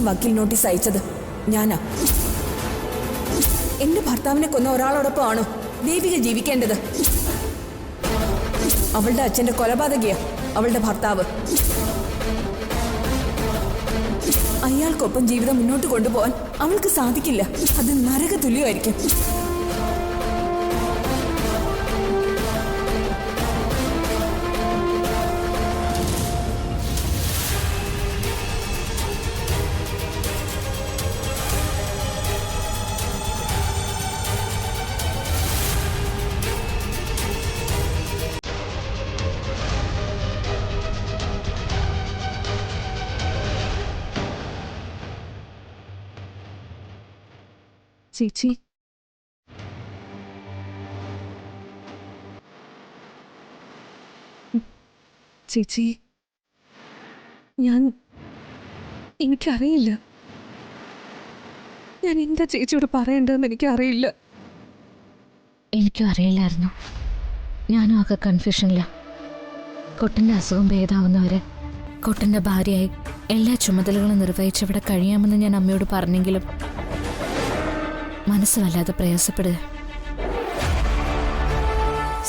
വക്കീൽ നോട്ടീസ് അയച്ചത് ഞാനാ. എന്റെ ഭർത്താവിനെ കൊന്ന ഒരാളോടൊപ്പമാണോ ദേവിക ജീവിക്കേണ്ടത്? അവളുടെ അച്ഛന്റെ കൊലപാതകിയ അവളുടെ ഭർത്താവ്. അയാൾക്കൊപ്പം ജീവിതം മുന്നോട്ട് കൊണ്ടുപോകാൻ അവൾക്ക് സാധിക്കില്ല. അത് നരക തുല്യമായിരിക്കും. ചേച്ചി, ചേച്ചി, എനിക്കറിയില്ല. ഞാൻ എന്താ ചേച്ചിയോട് പറയേണ്ടതെന്ന് എനിക്കറിയില്ല. എനിക്കും അറിയില്ലായിരുന്നു. ഞാനും ഒക്കെ കൺഫ്യൂഷനില്ല. കുട്ടൻ്റെ അസുഖം ഭേദാവുന്നവരെ കുട്ടൻ്റെ ഭാര്യയായി എല്ലാ ചുമതലകളും നിർവഹിച്ചവിടെ കഴിയാമെന്ന് ഞാൻ അമ്മയോട് പറഞ്ഞെങ്കിലും മനസ്സ് വല്ലാതെ പ്രയാസപ്പെടുക.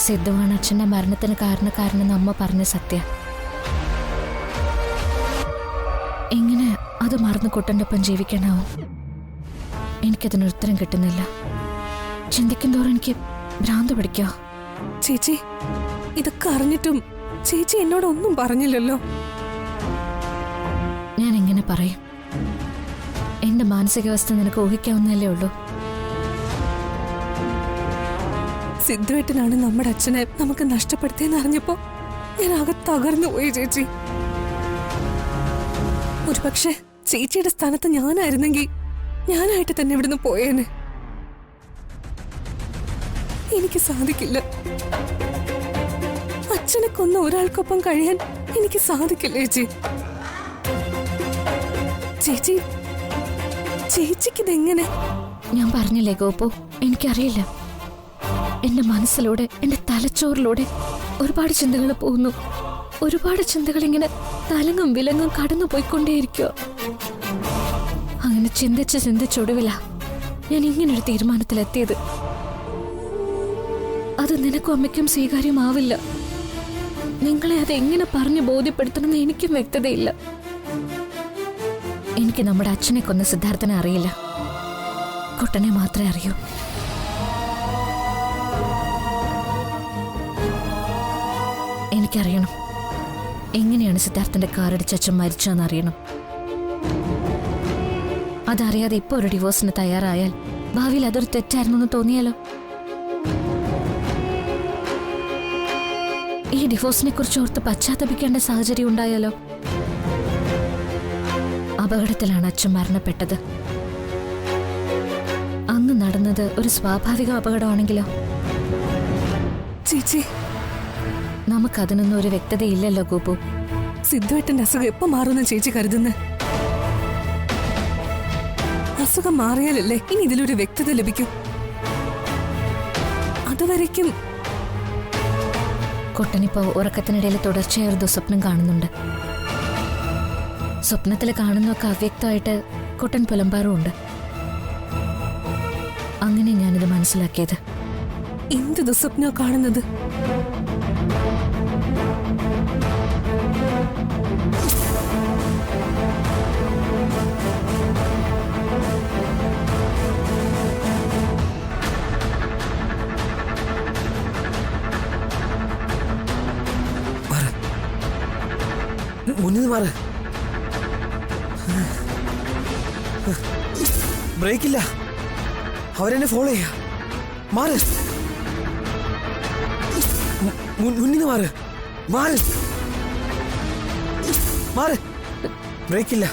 സിദ്ധുവാണ് അച്ഛൻ്റെ മരണത്തിന് കാരണക്കാരനെന്ന് അമ്മ പറഞ്ഞ സത്യം. എങ്ങനെ അത് മറന്ന് കുട്ടൻ്റെ ഒപ്പം ജീവിക്കാനാവും? എനിക്കതിനൊരു ഉത്തരം കിട്ടുന്നില്ല. ചിന്തിക്കും തോറും എനിക്ക് ഭ്രാന്ത് പിടിക്കോ? ചേച്ചി, ഇതൊക്കെ അറിഞ്ഞിട്ടും ചേച്ചി എന്നോടൊന്നും പറഞ്ഞില്ലല്ലോ. ഞാൻ എങ്ങനെ പറയും? എന്റെ മാനസികാവസ്ഥ നിനക്ക് ഊഹിക്കാവുന്നതല്ലേ ഉള്ളൂ. സിദ്ധുവേട്ടനാണ് നമ്മുടെ അച്ഛനെ നമുക്ക് നഷ്ടപ്പെടുത്തിയെന്ന് അറിഞ്ഞപ്പോ ഞാൻ ആകെ തകർന്നു പോയി ചേച്ചി. ഒരുപക്ഷെ ചേച്ചിയുടെ സ്ഥാനത്ത് ഞാനായിരുന്നെങ്കിൽ ഞാനായിട്ട് തന്നെ ഇവിടുന്ന് പോയേനെ. എനിക്ക് സാധിക്കില്ല. അച്ഛനെ കൊന്ന ഒരാൾക്കൊപ്പം കഴിയാൻ എനിക്ക് സാധിക്കില്ല ചേച്ചി. ചേച്ചി, ചേച്ചിക്കിതെങ്ങനെ? ഞാൻ പറഞ്ഞില്ലേ ഗോപു, എനിക്കറിയില്ല. എന്റെ മനസ്സിലൂടെ, എന്റെ തലച്ചോറിലൂടെ ഒരുപാട് ചിന്തകൾ പോകുന്നു. ഒരുപാട് ചിന്തകൾ ഇങ്ങനെ തലങ്ങും വിലങ്ങും കടന്നു പോയിക്കൊണ്ടേയിരിക്കോ. അങ്ങനെ ചിന്തിച്ചൊടുവില ഞാൻ ഇങ്ങനൊരു തീരുമാനത്തിലെത്തിയത്. അത് നിനക്കും അമ്മയ്ക്കും സ്വീകാര്യമാവില്ല. നിങ്ങളെ അതെങ്ങനെ പറഞ്ഞു ബോധ്യപ്പെടുത്തണമെന്ന് എനിക്കും വ്യക്തതയില്ല. എനിക്ക് നമ്മുടെ അച്ഛനെ കൊന്ന സിദ്ധാർത്ഥനെ അറിയില്ല. കുട്ടനെ മാത്രമേ അറിയൂ. എനിക്കറിയണം എങ്ങനെയാണ് സിദ്ധാർത്ഥന്റെ കാറടിച്ച് അച്ഛൻ മരിച്ചതെന്ന് അറിയണം. അതറിയാതെ ഇപ്പോൾ ഒരു ഡിവോഴ്സിന് തയ്യാറായാൽ ഭാവിയിൽ അതൊരു തെറ്റായിരുന്നു എന്ന് തോന്നിയാലോ? ഈ ഡിവോഴ്സിനെ കുറിച്ച് ഓർത്ത് പശ്ചാത്തപിക്കേണ്ട സാഹചര്യം ഉണ്ടായാലോ? അപകടത്തിലാണ് അച്ഛൻ മരണപ്പെട്ടത്. അന്ന് നടന്നത് ഒരു സ്വാഭാവിക അപകടമാണെങ്കിലോ? ചേച്ചി, നമുക്കതിനൊന്നും ഒരു വ്യക്തതയില്ലല്ലോ ഗോപു. സിദ്ധുവേട്ടന്റെ അസുഖം എപ്പോ മാറുന്ന ചേച്ചി കരുതുന്നത്? അസുഖം മാറിയാലല്ലേ ഇനി ഇതിലൊരു വ്യക്തത ലഭിക്കും. അതുവരയ്ക്കും കുട്ടനിപ്പോ ഉറക്കത്തിനിടയിൽ തുടർച്ചയായ ഒരു ദുസ്വപ്നം കാണുന്നുണ്ട്. സ്വപ്നത്തിൽ കാണുന്നൊക്കെ അവ്യക്തമായിട്ട് കുട്ടൻ പുലമ്പാറുമുണ്ട്. അങ്ങനെ ഞാനിത് മനസ്സിലാക്കിയത്. എന്ത് ദുസ്വപ്നോ കാണുന്നത്? മുന്നിൽ മാറ്. ബ്രേക്കില്ല. അവരെന്നെ ഫോളോ ചെയ്യാ. മാറ്. മുന്നിൽ മാറ്. മാറ്. മാറ്. ബ്രേക്കില്ല.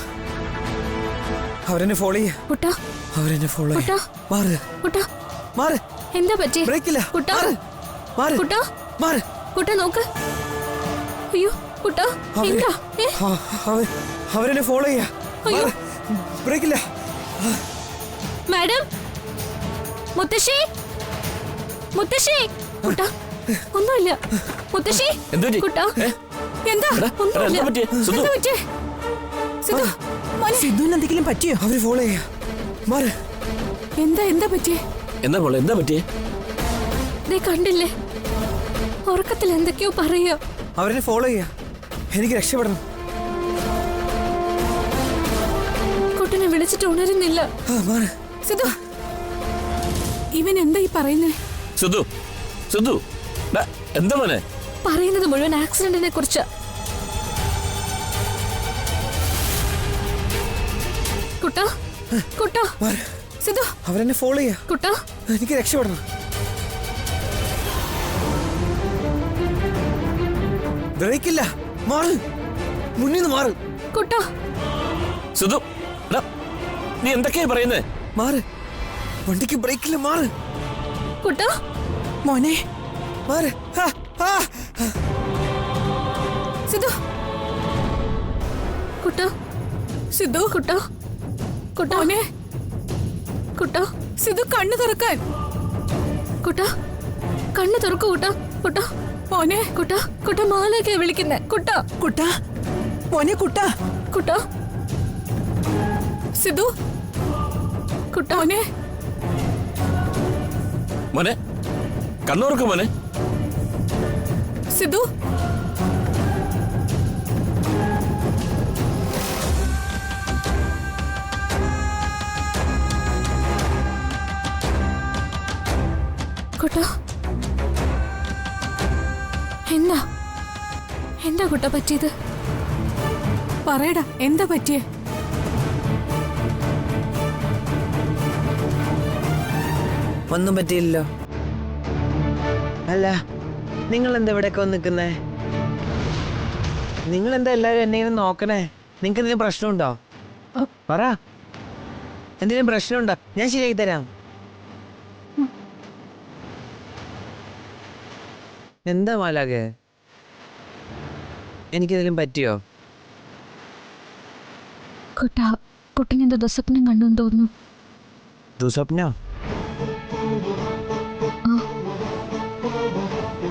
അവരെന്നെ ഫോളോ ചെയ്യാ. അവരെന്നെ ഫോളോ ചെയ്യാ. മാറ്. മാറ്. എന്താ പറ്റി? ബ്രേക്കില്ല. മാറ്. കുട്ട നോക്ക്. അയ്യോ കുട്ട, എന്താ? അവരെന്നെ ഫോളോ ചെയ്യാ. ബ്രേക്കില്ല. മാഡം, മുത്തശ്ശി, കുട്ട ഒന്നുമില്ല. മുത്തശ്ശി, കുട്ട എന്താ? ഒന്നുമില്ല. സിദ്ധുവിന് എന്തെങ്കിലും പറ്റിയോ? അവര് ഫോളോ ചെയ്യാ. മാറ്. എന്താ പറ്റിയേ? എന്താ മോളെ, എന്താ പറ്റിയേ? ദേ കണ്ടില്ലേ, ഉറക്കത്തിൽ എന്തൊക്കെയോ പറയോ. അവരെന്നെ ഫോളോ ചെയ്യാ. എനിക്ക് രക്ഷപ്പെടണം. കുട്ടനെ വിളിച്ചിട്ട് ഉണരുന്നില്ല. മാറ്. സിദ്ധു, ഇവൻ എന്താ ഈ പറയുന്നേ? സിദ്ധു, സിദ്ധു, ഡാ, എന്താ മോനെ? പറയുന്നത് മുഴുവൻ ആക്സിഡന്റിനെ കുറിച്ച്. കുട്ടാ, കുട്ടാ, മാറ്. സിദ്ധു, അവരെന്നെ ഫോളോ ചെയ്യാ. കുട്ടാ, എനിക്ക് രക്ഷപ്പെടണം. ബ്രേക്കില്ല. മാറ്. മുന്നിൽ നിന്ന് മാറ്. കുട്ടാ. സിദ്ധു, ഡാ, നീ എന്തൊക്കെയാ പറയുന്നേ? മാറ്. വണ്ടിക്ക് ബ്രേക്കില്ല. മാറ്. കുട്ടാ, മോനെ, മാറ്. സിദ്ധു, കുട്ടാ, സിദ്ധു, കുട്ടാ, കുട്ടാ, മോനെ, കുട്ടാ, സിദ്ധു കണ്ണു തുറക്കാൻ. കുട്ടാ, കണ്ണു തുറക്കൂ കുട്ടാ. കുട്ടാ, മോനെ, കുട്ടാ, കുട്ടാ, മാലയൊക്കെ വിളിക്കുന്നേ. കുട്ടാ, കുട്ടാ, മോനെ കുട്ടാ. കുട്ടാ, സിദ്ധു, കുട്ടാ, മോനെ, മോനെ, കണ്ണൂർക്ക് മോനെ. സിദ്ധു, കുട്ടാ, എന്താ എന്താ കുട്ടാ പറ്റിയത്? പറയടാ, എന്താ പറ്റിയേ? ഒന്നും പറ്റിയില്ലല്ലോ. അല്ല, നിങ്ങൾ എന്താ ഇവിടെയൊക്കെ വന്ന് നിൽക്കുന്നേ? നിങ്ങൾ എന്താ എല്ലാവരും എന്നെ ഇങ്ങനെ നോക്കണേ? നിങ്ങൾക്ക് എന്തെങ്കിലും പ്രശ്നമുണ്ടോ? പറ, എന്തെങ്കിലും പ്രശ്നമുണ്ടോ? ഞാൻ ശരിയാക്കി തരാം. എന്താ മാലാകെ, എനിക്കെന്തെങ്കിലും പറ്റിയോ? കുട്ടാ, കുട്ടനെന്തോ ദുസ്വപ്നം കണ്ടു എന്ന് തോന്നുന്നു. ദുസ്വപ്നോ?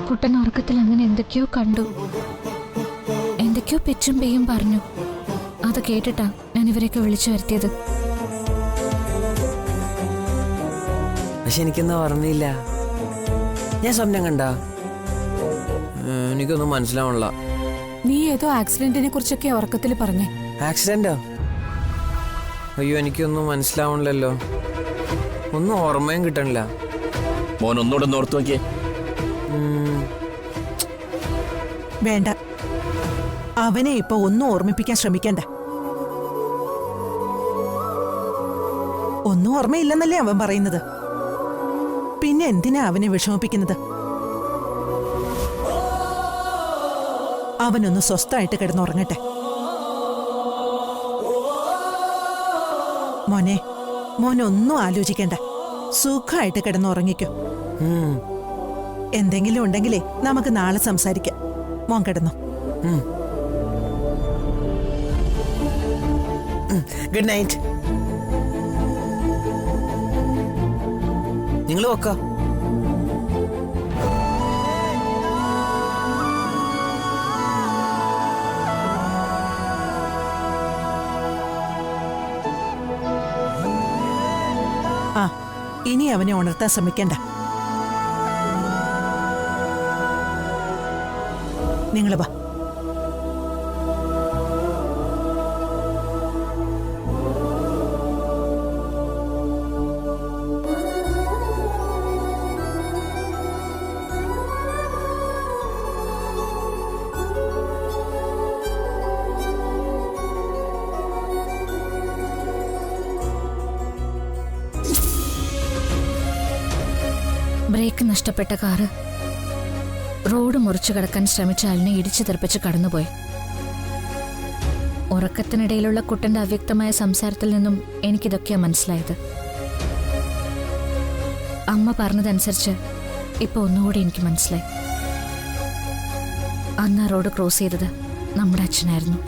കുട്ടൻ ഉറക്കത്തിൽ അങ്ങനെ എന്തൊക്കെയോ കണ്ടു, എന്തൊക്കെയോ പെച്ചും പെയ്യും പറഞ്ഞു. അത് കേട്ടിട്ടാ ഞാൻ ഇവരെയൊക്കെ വിളിച്ചു വരുത്തിയത്. പക്ഷെ എനിക്കൊന്നും ഓർമ്മയില്ല. ഞാൻ സ്വപ്നം കണ്ട? എനിക്കൊന്നും മനസ്സിലാവണില്ല. നീ ഏതോ ആക്സിഡന്റിനെ കുറിച്ചൊക്കെ ഉറക്കത്തിൽ പറഞ്ഞേ. ആക്സിഡന്റോ? അയ്യോ, എനിക്കൊന്നും മനസ്സിലാവണില്ലല്ലോ. ഒന്നും ഓർമ്മയും കിട്ടണില്ല. മോൻ ഒന്നുകൂടെ ഒന്ന് ഓർത്ത് നോക്കിയേ. വേണ്ട, അവനെ ഇപ്പൊ ഒന്നും ഓർമ്മിപ്പിക്കാൻ ശ്രമിക്കണ്ട. ഒന്നും ഓർമ്മയില്ലെന്നല്ലേ അവൻ പറയുന്നത്. പിന്നെ എന്തിനാ അവനെ വിഷമിപ്പിക്കുന്നത്? അവനൊന്ന് സ്വസ്ഥമായിട്ട് കിടന്നുറങ്ങട്ടെ. മോനെ, മോനൊന്നും ആലോചിക്കണ്ട. സുഖമായിട്ട് കിടന്നുറങ്ങിക്കോ. എന്തെങ്കിലും ഉണ്ടെങ്കിലേ നമുക്ക് നാളെ സംസാരിക്കാം. മോൻ കിടന്നു. Good night. നിങ്ങൾ വെക്കോ. ആ, ഇനി അവനെ ഉണർത്താൻ ശ്രമിക്കണ്ട. നിങ്ങൾ വാ. ബ്രേക്ക് നഷ്ടപ്പെട്ട കാറ് റോഡ് മുറിച്ചു കടക്കാൻ ശ്രമിച്ച ആളിനെ ഇടിച്ചു തെറിപ്പിച്ച് കടന്നുപോയി. ഉറക്കത്തിനിടയിലുള്ള കുട്ടന്റെ അവ്യക്തമായ സംസാരത്തിൽ നിന്നും എനിക്കിതൊക്കെയാ മനസ്സിലായത്. അമ്മ പറഞ്ഞതനുസരിച്ച് ഇപ്പൊ ഒന്നുകൂടി എനിക്ക് മനസ്സിലായി. അന്ന് ആ റോഡ് ക്രോസ് ചെയ്തത് നമ്മുടെ അച്ഛനായിരുന്നു.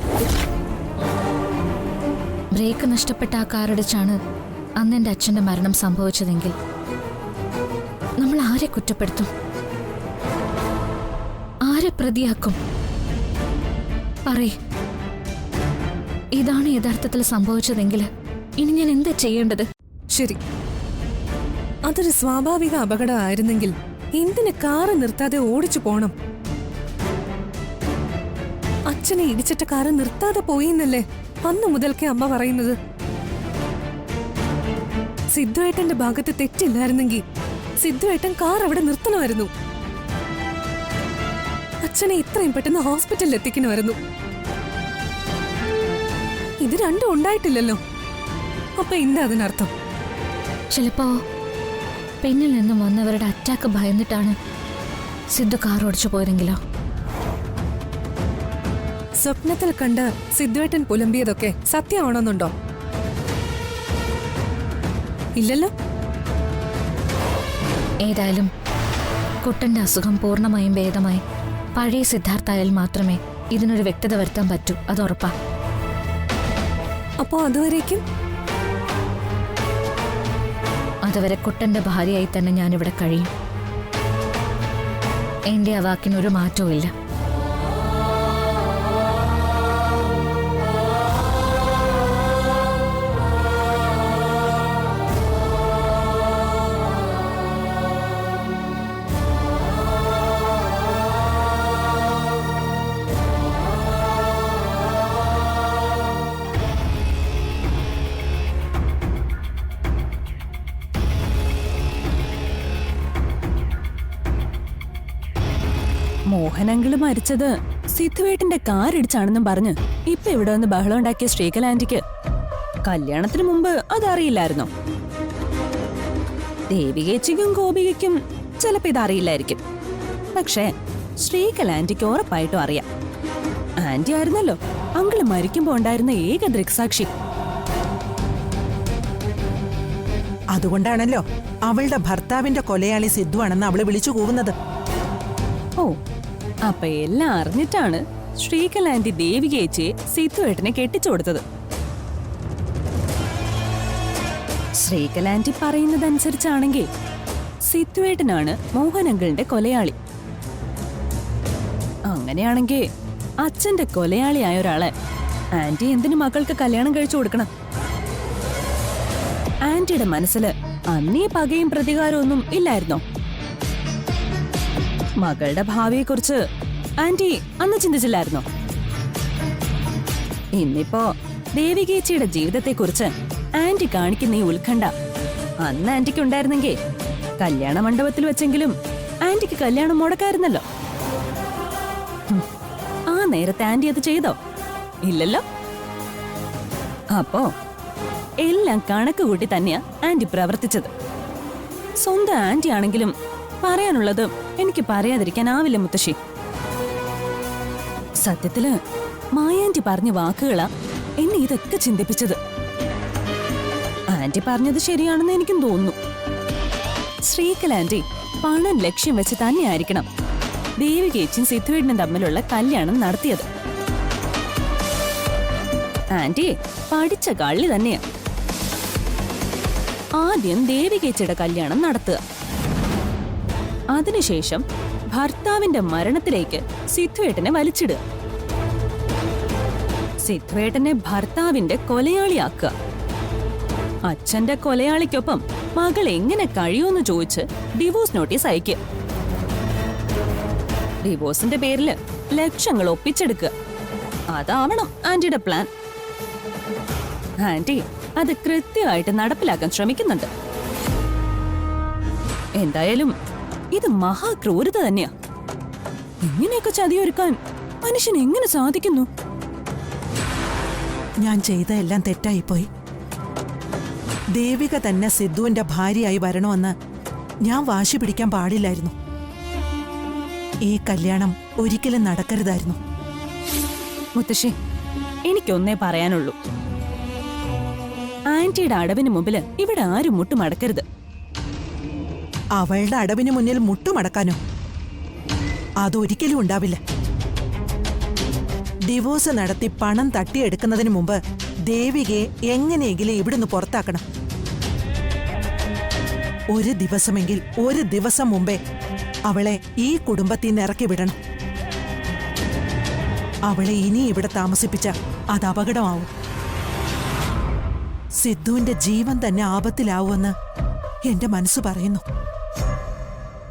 ബ്രേക്ക് നഷ്ടപ്പെട്ട ആ കാറിടിച്ചാണ് അന്ന് എൻ്റെ അച്ഛൻ്റെ മരണം സംഭവിച്ചതെങ്കിൽ നമ്മൾ ആരെ കുറ്റപ്പെടുത്തും? ആരെ പ്രതിയാക്കും? പറയ്. ഇതാണ് യഥാർത്ഥത്തിൽ സംഭവിച്ചതെങ്കിൽ ഇനി ഞാൻ എന്താ ചെയ്യേണ്ടത്? ശരി, അതൊരു സ്വാഭാവിക അപകടമായിരുന്നെങ്കിൽ എന്തിന് കാറ് നിർത്താതെ ഓടിച്ചു പോണം? അച്ഛനെ ഇടിച്ചിട്ട കാറ് നിർത്താതെ പോയിന്നല്ലേ അന്ന് മുതൽക്കേ അമ്മ പറയുന്നത്. സിദ്ധുവേട്ടന്റെ ഭാഗത്ത് തെറ്റില്ലായിരുന്നെങ്കിൽ സിദ്ധുവേട്ടൻ കാർ അവിടെ നിർത്തണമായിരുന്നു. അച്ഛനെ ഇത്രയും പെട്ടെന്ന് ഹോസ്പിറ്റലിൽ എത്തിക്കണമായിരുന്നു. ഇത് രണ്ടും ഉണ്ടായിട്ടില്ലല്ലോ. അപ്പൊ എന്താ അതിനർത്ഥം? ചിലപ്പോ പിന്നിൽ നിന്നും വന്നവരുടെ അറ്റാക്ക് ഭയന്നിട്ടാണ് സിദ്ധു കാർ ഓടിച്ചു പോയതെങ്കിലോ? സ്വപ്നത്തിൽ കണ്ട് സിദ്ധുവേട്ടൻ പുലമ്പിയതൊക്കെ സത്യമാണെന്നുണ്ടോ? ഇല്ലല്ലോ. ഏതായാലും കുട്ടന്റെ അസുഖം പൂർണ്ണമായും ഭേദമായി പഴയ സിദ്ധാർത്ഥായാൽ മാത്രമേ ഇതിനൊരു വ്യക്തത വരുത്താൻ പറ്റൂ. അത് ഉറപ്പാ. അപ്പോ അതുവരേക്കും അതുവരെ കുട്ടന്റെ ഭാര്യയായി തന്നെ ഞാനിവിടെ കഴിയും. എന്റെ ആ വാക്കിനൊരു മാറ്റവും ഇല്ല. മോഹനങ്കിള് മരിച്ചത് സിദ്ധുവേട്ടന്റെ കാറിടിച്ചാണെന്നും പറഞ്ഞ് ഇപ്പൊ ഇവിടെ വന്ന് ബഹളം ഉണ്ടാക്കിയ ശ്രീകല ആന്റിക്ക് കല്യാണത്തിന് മുമ്പ് അതറിയില്ലായിരുന്നോ? ദേവികേച്ചിക്കും ഗോപികയ്ക്കും ചിലപ്പോ ഇതറിയില്ലായിരിക്കും. പക്ഷേ ശ്രീകല ആന്റിക്ക് ഉറപ്പായിട്ടും അറിയാം. ആന്റി ആയിരുന്നല്ലോ അങ്കിള് മരിക്കുമ്പോ ഉണ്ടായിരുന്ന ഏക ദൃക്സാക്ഷി. അതുകൊണ്ടാണല്ലോ അവളുടെ ഭർത്താവിന്റെ കൊലയാളി സിദ്ധുവാണെന്ന് അവള് വിളിച്ചു കൂവുന്നത്. ഓ, അപ്പൊ എല്ലാം അറിഞ്ഞിട്ടാണ് ശ്രീകല ആന്റി ദേവികേച്ചിയെ സിദ്ധുവേട്ടനെ കെട്ടിച്ചു കൊടുത്തത്. ശ്രീകല ആന്റി പറയുന്നതനുസരിച്ചാണെങ്കിൽ സിദ്ധുവേട്ടനാണ് മോഹനങ്കിളിന്റെ കൊലയാളി. അങ്ങനെയാണെങ്കിൽ അച്ഛന്റെ കൊലയാളിയായ ഒരാളെ ആന്റി എന്തിനു മക്കൾക്ക് കല്യാണം കഴിച്ചു കൊടുക്കണം? ആന്റിയുടെ മനസ്സിൽ അന്നീ പകയും പ്രതികാരവും ഒന്നും ഇല്ലായിരുന്നോ? മകളുടെ ഭാവിയെക്കുറിച്ച് ആന്റി അന്ന് ചിന്തിച്ചില്ലായിരുന്നോ? ഇന്നിപ്പോ ദേവികേച്ചിയുടെ ജീവിതത്തെക്കുറിച്ച് ആന്റി കാണിക്കുന്ന ഈ ഉത്കണ്ഠ അന്ന് ആന്റിക്ക് ഉണ്ടായിരുന്നെങ്കിൽ കല്യാണ മണ്ഡപത്തിൽ വെച്ചെങ്കിലും ആന്റിക്ക് കല്യാണം മുടക്കായിരുന്നല്ലോ. ആ നേരത്തെ ആന്റി അത് ചെയ്തോ? ഇല്ലല്ലോ. അപ്പോ എല്ലാം കണക്ക് കൂട്ടി തന്നെയാ ആന്റി പ്രവർത്തിച്ചത്. സ്വന്തം ആന്റി ആണെങ്കിലും പറയാനുള്ളത് എനിക്ക് പറയാതിരിക്കാനാവില്ല മുത്തശ്ശി. സത്യത്തില് മായാന്റി പറഞ്ഞ വാക്കുകളാ എന്നെ ഇതൊക്കെ ചിന്തിപ്പിച്ചത്. ആന്റി പറഞ്ഞത് ശരിയാണെന്ന് എനിക്കും തോന്നുന്നു. ശ്രീകല ആന്റി പണം ലക്ഷ്യം വെച്ച് തന്നെയായിരിക്കണം ദേവികേച്ചിയും സിദ്ധുവേട്ടനും തമ്മിലുള്ള കല്യാണം നടത്തിയത്. ആന്റി പഠിച്ച കള്ളി തന്നെയാ. ആദ്യം ദേവികേച്ചിയുടെ കല്യാണം നടത്തുക, അതിനുശേഷം ഭർത്താവിന്റെ മരണത്തിലേക്ക് സിദ്ധുവേട്ടനെ വലിച്ചിടുക, സിദ്ധുവേട്ടനെ ഭർത്താവിന്റെ കൊലയാളിയാക്കുക, അച്ഛന്റെ കൊലയാളിക്കൊപ്പം മകൾ എങ്ങനെ കഴിയുമെന്ന് ചോദിച്ച് ഡിവോഴ്സ് നോട്ടീസ് അയക്കുക, ഡിവോഴ്സിന്റെ പേരില് ലക്ഷങ്ങൾ ഒപ്പിച്ചെടുക്കുക. അതാവണം ആന്റിയുടെ പ്ലാൻ. ആന്റി അത് കൃത്യമായിട്ട് നടപ്പിലാക്കാൻ ശ്രമിക്കുന്നുണ്ട്. എന്തായാലും ഇത് മഹാക്രൂരത തന്നെയാ. ഇങ്ങനെയൊക്കെ ചതിയൊരുക്കാൻ മനുഷ്യന് എങ്ങനെ സാധിക്കുന്നു? ഞാൻ ചെയ്ത എല്ലാം തെറ്റായിപ്പോയി. ദേവിക തന്നെ സിദ്ധുവിന്റെ ഭാര്യയായി വരണമെന്ന് ഞാൻ വാശി പിടിക്കാൻ പാടില്ലായിരുന്നു. ഈ കല്യാണം ഒരിക്കലും നടക്കരുതായിരുന്നു. മുത്തശ്ശി, എനിക്കൊന്നേ പറയാനുള്ളൂ. ആന്റിയുടെ അടവിന് മുമ്പില് ഇവിടെ ആരും മുട്ടുമടക്കരുത്. അവളുടെ അടവിന് മുന്നിൽ മുട്ടുമടക്കാനോ? അതൊരിക്കലും ഉണ്ടാവില്ല. ഡിവോഴ്സ് നടത്തി പണം തട്ടിയെടുക്കുന്നതിന് മുമ്പ് ദേവികയെ എങ്ങനെയെങ്കിലും ഇവിടുന്ന് പുറത്താക്കണം. ഒരു ദിവസമെങ്കിൽ ഒരു ദിവസം മുമ്പേ അവളെ ഈ കുടുംബത്തിൽ നിന്ന് ഇറക്കി വിടണം. അവളെ ഇനി ഇവിടെ താമസിപ്പിച്ച അത് അപകടമാവും. സിദ്ധുവിന്റെ ജീവൻ തന്നെ ആപത്തിലാവുമെന്ന് എന്റെ മനസ്സ് പറയുന്നു.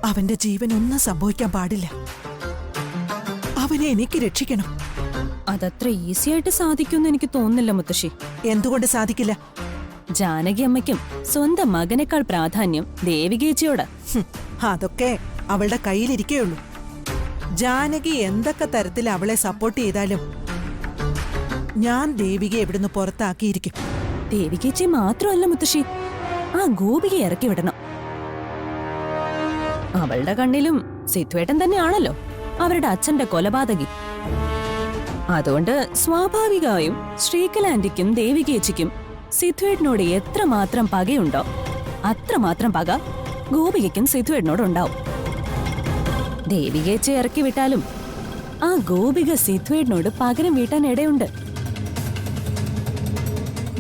അവന്റെ ജീവൻ ഒന്നും സംഭവിക്കാൻ പാടില്ല. അവനെ എനിക്ക് രക്ഷിക്കണം. അതത്ര ഈസി ആയിട്ട് സാധിക്കുമെന്ന് എനിക്ക് തോന്നുന്നില്ല മുത്തശ്ശി. എന്തുകൊണ്ട് സാധിക്കില്ല? ജാനകി അമ്മയ്ക്കും സ്വന്തം മകനേക്കാൾ പ്രാധാന്യം ദേവികേച്ചിയോടാ. അതൊക്കെ അവളുടെ കയ്യിലിരിക്കേയുള്ളൂ. ജാനകി എന്തൊക്കെ തരത്തിൽ അവളെ സപ്പോർട്ട് ചെയ്താലും ഞാൻ ദേവികയെ ഇവിടുന്ന് പുറത്താക്കിയിരിക്കും. ദേവികേച്ചി മാത്രമല്ല മുത്തശ്ശി, ആ ഗോപികയെ ഇറക്കി വിടണം. അവളുടെ കണ്ണിലും സിദ്ധുവേട്ടൻ തന്നെയാണല്ലോ അവരുടെ അച്ഛന്റെ കൊലപാതകി. അതുകൊണ്ട് സ്വാഭാവികമായും ശ്രീകലാന്റിക്കും ദേവികേച്ചിക്കും സിദ്ധുവേട്ടനോട് എത്രമാത്രം പകയുണ്ടോ അത്രമാത്രം പക ഗോപികയ്ക്കും സിദ്ധുവേട്ടനോടുണ്ടാവും. ദേവികേച്ചി ഇറക്കി വിട്ടാലും ആ ഗോപിക സിദ്ധുവേട്ടനോട് പകരം വീട്ടാൻ ഇടയുണ്ട്.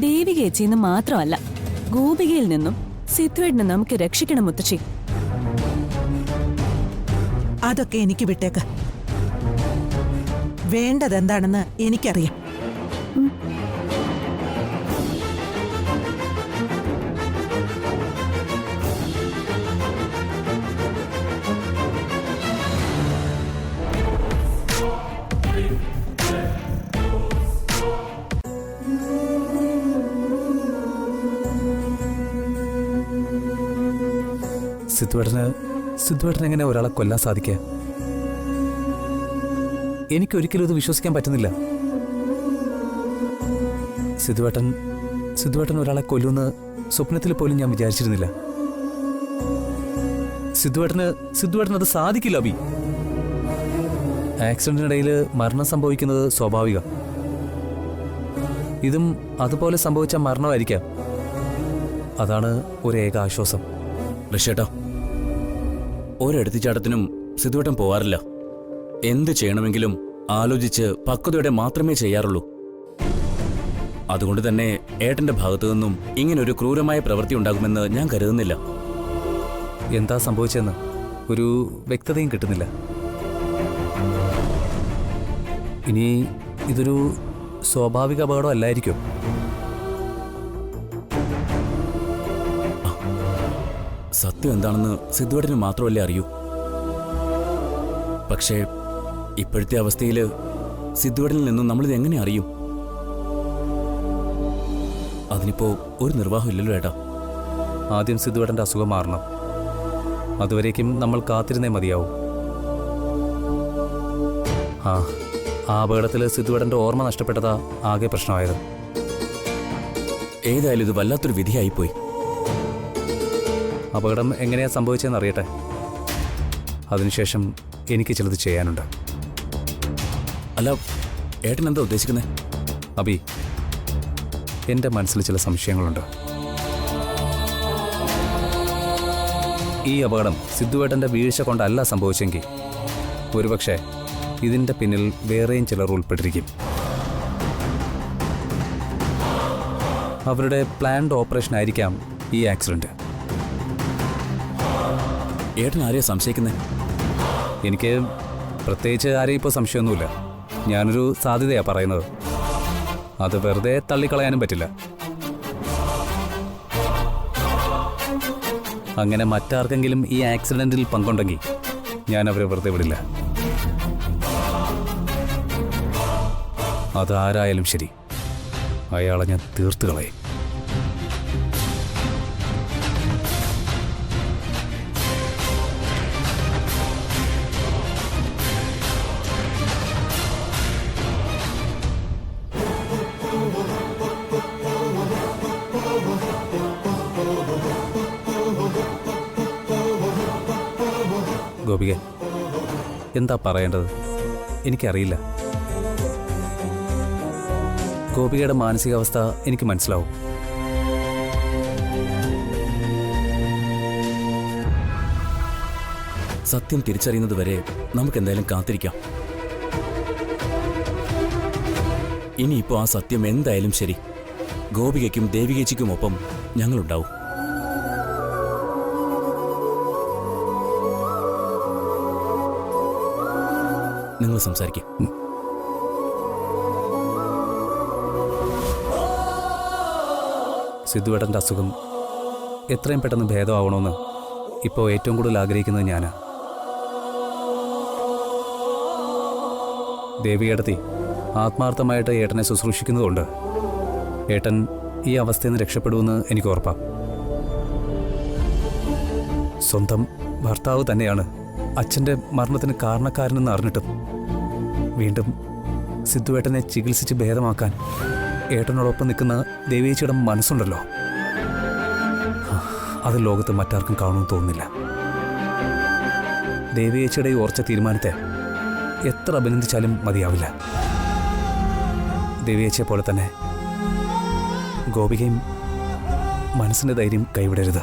ദേവികേച്ചിന്ന് മാത്രമല്ല, ഗോപികയിൽ നിന്നും സിദ്ധുവേട്ടനെ നമുക്ക് രക്ഷിക്കണം മുത്തശ്ശി. അതൊക്കെ എനിക്ക് വിട്ടേക്ക്. വേണ്ടതെന്താണെന്ന് എനിക്കറിയാം. സിദ്ധുവേട്ടന് എങ്ങനെ ഒരാളെ കൊല്ലാൻ സാധിക്കുക? എനിക്കൊരിക്കലും ഇത് വിശ്വസിക്കാൻ പറ്റുന്നില്ല. സിദ്ധുവേട്ടൻ ഒരാളെ കൊല്ലുമെന്ന് സ്വപ്നത്തിൽ പോലും ഞാൻ വിചാരിച്ചിരുന്നില്ല. സിദ്ധുവേട്ടന് അത് സാധിക്കില്ല അബി. ആക്സിഡന്റിനിടയിൽ മരണം സംഭവിക്കുന്നത് സ്വാഭാവിക. ഇതും അതുപോലെ സംഭവിച്ച മരണമായിരിക്കാം. അതാണ് ഒരേക ആശ്വാസം. ഋഷേട്ടാ, ഒരെടുത്തിച്ചാട്ടത്തിനും സിദ്ധുവേട്ടൻ പോവാറില്ല. എന്ത് ചെയ്യണമെങ്കിലും ആലോചിച്ച് പക്വതയോടെ മാത്രമേ ചെയ്യാറുള്ളൂ. അതുകൊണ്ട് തന്നെ ഏട്ടന്റെ ഭാഗത്തു നിന്നും ഇങ്ങനൊരു ക്രൂരമായ പ്രവൃത്തി ഉണ്ടാകുമെന്ന് ഞാൻ കരുതുന്നില്ല. എന്താ സംഭവിച്ചെന്ന് ഒരു വ്യക്തതയും കിട്ടുന്നില്ല. ഇനി ഇതൊരു സ്വാഭാവിക അപകടം അല്ലായിരിക്കും. സത്യം എന്താണെന്ന് സിദ്ധുവേട്ടന് മാത്രമല്ലേ അറിയൂ. പക്ഷേ ഇപ്പോഴത്തെ അവസ്ഥയിൽ സിദ്ധുവേട്ടനിൽ നിന്നും നമ്മളിത് എങ്ങനെ അറിയും? അതിനിപ്പോ ഒരു നിർവാഹം ഇല്ലല്ലോ ഏട്ടാ. ആദ്യം സിദ്ധുവേട്ടൻ്റെ അസുഖം മാറണം. അതുവരേക്കും നമ്മൾ കാത്തിരുന്നേ മതിയാവും. ആ അപകടത്തിൽ സിദ്ധുവേട്ടൻ്റെ ഓർമ്മ നഷ്ടപ്പെട്ടതാ ആകെ പ്രശ്നമായത്. ഏതായാലും ഇത് വല്ലാത്തൊരു വിധിയായിപ്പോയി. അപകടം എങ്ങനെയാ സംഭവിച്ചതെന്ന് അറിയട്ടെ. അതിനുശേഷം എനിക്ക് ചിലത് ചെയ്യാനുണ്ട്. അല്ല, ഏട്ടൻ എന്താ ഉദ്ദേശിക്കുന്നത്? അബി, എൻ്റെ മനസ്സിൽ ചില സംശയങ്ങളുണ്ട്. ഈ അപകടം സിദ്ധുവേട്ടൻ്റെ വീഴ്ച കൊണ്ടല്ല സംഭവിച്ചെങ്കിൽ ഒരുപക്ഷെ ഇതിൻ്റെ പിന്നിൽ വേറെയും ചിലർ ഉൾപ്പെട്ടിരിക്കും. അവരുടെ പ്ലാൻഡ് ഓപ്പറേഷൻ ആയിരിക്കാം ഈ ആക്സിഡന്റ്. ഏട്ടൻ ആരെയാ സംശയിക്കുന്നത്? എനിക്ക് പ്രത്യേകിച്ച് ആരെയും ഇപ്പോൾ സംശയമൊന്നുമില്ല. ഞാനൊരു സാധ്യതയാണ് പറയുന്നത്. അത് വെറുതെ തള്ളിക്കളയാനും പറ്റില്ല. അങ്ങനെ മറ്റാർക്കെങ്കിലും ഈ ആക്സിഡന്റിൽ പങ്കുണ്ടെങ്കിൽ ഞാൻ അവരെ വെറുതെ വിടില്ല. അതാരായാലും ശരി, അയാളെ ഞാൻ തീർത്ത് കളയും. ഗോപിക, എന്താ പറയേണ്ടത് എനിക്കറിയില്ല. ഗോപികയുടെ മാനസികാവസ്ഥ എനിക്ക് മനസ്സിലാവും. സത്യം തിരിച്ചറിയുന്നതുവരെ നമുക്കെന്തായാലും കാത്തിരിക്കാം. ഇനിയിപ്പോൾ ആ സത്യം എന്തായാലും ശരി, ഗോപികയ്ക്കും ദേവികേച്ചിക്കുമൊപ്പം ഞങ്ങളുണ്ടാവും. നിങ്ങൾ സംസാരിക്കും. സിദ്ധുവേട്ടൻ്റെ അസുഖം എത്രയും പെട്ടെന്ന് ഭേദമാവണമെന്ന് ഇപ്പോൾ ഏറ്റവും കൂടുതൽ ആഗ്രഹിക്കുന്നത് ഞാനാ. ദേവിയേടത്തി ആത്മാർത്ഥമായിട്ട് ഏട്ടനെ ശുശ്രൂഷിക്കുന്നതുകൊണ്ട് ഏട്ടൻ ഈ അവസ്ഥയിൽ നിന്ന് രക്ഷപ്പെടുമെന്ന് എനിക്ക് ഉറപ്പാണ്. സ്വന്തം ഭർത്താവ് തന്നെയാണ് അച്ഛൻ്റെ മരണത്തിന് കാരണക്കാരനെന്ന് അറിഞ്ഞിട്ടും വീണ്ടും സിദ്ധുവേട്ടനെ ചികിത്സിച്ച് ഭേദമാക്കാൻ ഏട്ടനോടൊപ്പം നിൽക്കുന്ന ദേവിയേച്ചിയുടെ മനസ്സുണ്ടല്ലോ, അത് ലോകത്ത് മറ്റാർക്കും കാണുമെന്ന് തോന്നുന്നില്ല. ദേവിയേച്ചിയുടെ ഈ ഉറച്ച തീരുമാനത്തെ എത്ര അഭിനന്ദിച്ചാലും മതിയാവില്ല. ദേവിയേച്ചിയെ പോലെ തന്നെ ഗോപികയും മനസ്സിൻ്റെ ധൈര്യം കൈവിടരുത്.